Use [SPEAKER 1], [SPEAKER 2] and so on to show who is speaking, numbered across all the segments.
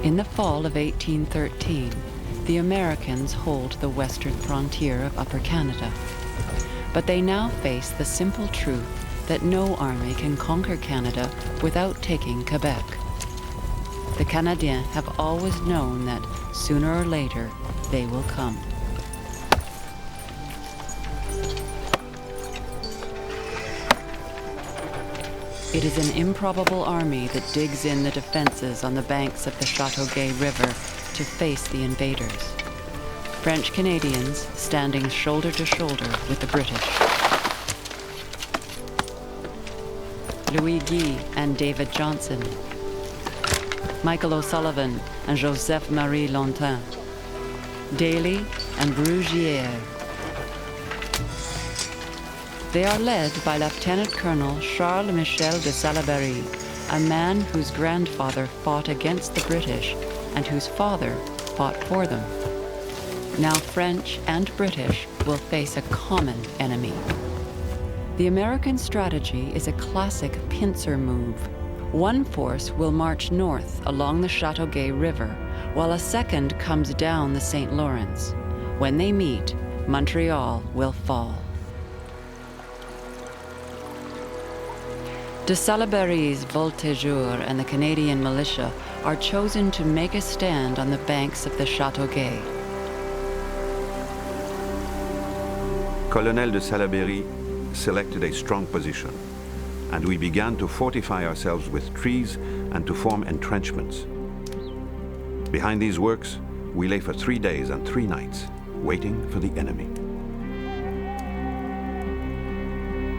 [SPEAKER 1] In the fall of 1813, the Americans hold the western frontier of Upper Canada. But they now face the simple truth that no army can conquer Canada without taking Quebec. The Canadiens have always known that sooner or later they will come. It is an improbable army that digs in the defenses on the banks of the Chateauguay River to face the invaders. French Canadians standing shoulder to shoulder with the British. Louis Guy and David Johnson. Michael O'Sullivan and Joseph-Marie Lontin. Daly and Brugière. They are led by Lieutenant Colonel Charles Michel de Salaberry, a man whose grandfather fought against the British and whose father fought for them. Now French and British will face a common enemy. The American strategy is a classic pincer move. One force will march north along the Chateauguay River, while a second comes down the St. Lawrence. When they meet, Montreal will fall. De Salaberry's voltigeurs and the Canadian militia are chosen to make a stand on the banks of the Chateauguay.
[SPEAKER 2] Colonel de Salaberry selected a strong position, and we began to fortify ourselves with trees and to form entrenchments. Behind these works, we lay for 3 days and 3 nights, waiting for the enemy.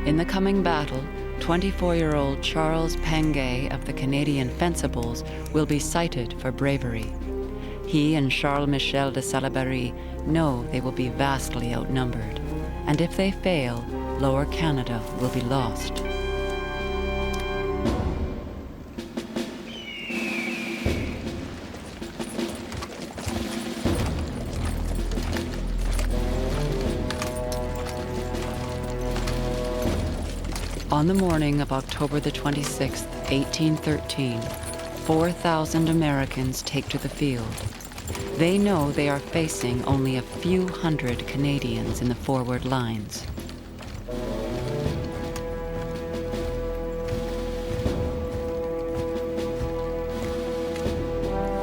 [SPEAKER 1] In the coming battle, 24-year-old Charles Pangay of the Canadian Fencibles will be cited for bravery. He and Charles Michel de Salaberry know they will be vastly outnumbered, and if they fail, Lower Canada will be lost. On the morning of October the 26th, 1813, 4,000 Americans take to the field. They know they are facing only a few hundred Canadians in the forward lines.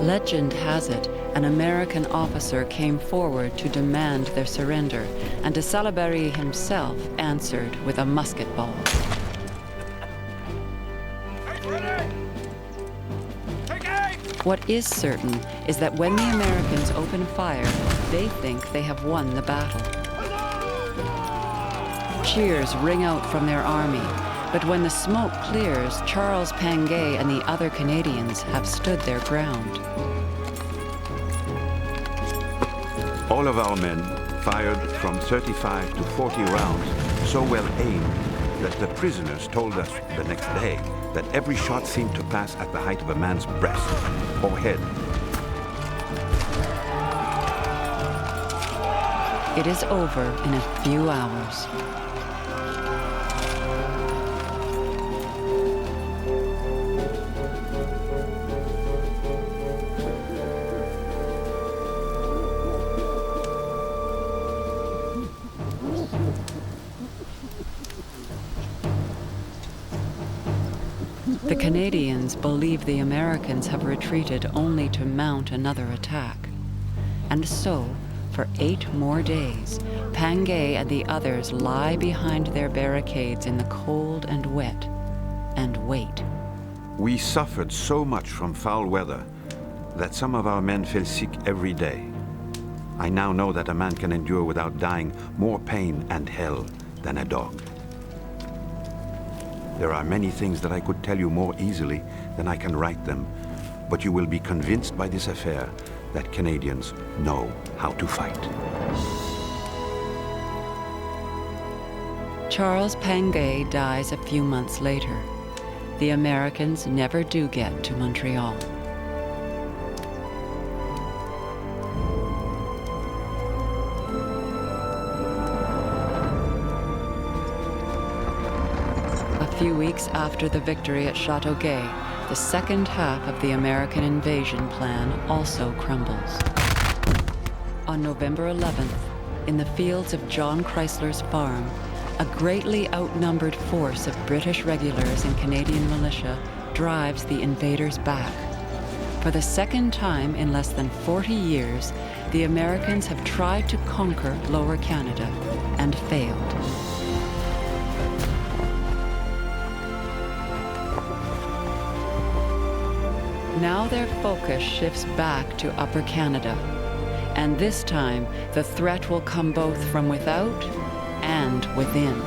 [SPEAKER 1] Legend has it, an American officer came forward to demand their surrender, and de Salaberry himself answered with a musket ball. What is certain is that when the Americans open fire, they think they have won the battle. Cheers ring out from their army, but when the smoke clears, Charles Pangay and the other Canadians have stood their ground.
[SPEAKER 2] All of our men fired from 35 to 40 rounds, so well aimed that the prisoners told us the next day that every shot seemed to pass at the height of a man's breast or head.
[SPEAKER 1] It is over in a few hours. The Canadians believe the Americans have retreated only to mount another attack. And so, for 8 more days, Pangay and the others lie behind their barricades in the cold and wet and wait.
[SPEAKER 2] We suffered so much from foul weather that some of our men fell sick every day. I now know that a man can endure without dying more pain and hell than a dog. There are many things that I could tell you more easily than I can write them, but you will be convinced by this affair that Canadians know how to fight.
[SPEAKER 1] Charles Pangay dies a few months later. The Americans never do get to Montreal. A few weeks after the victory at Chateauguay, the second half of the American invasion plan also crumbles. On November 11th, in the fields of John Chrysler's farm, a greatly outnumbered force of British regulars and Canadian militia drives the invaders back. For the second time in less than 40 years, the Americans have tried to conquer Lower Canada and failed. Now their focus shifts back to Upper Canada, and this time the threat will come both from without and within.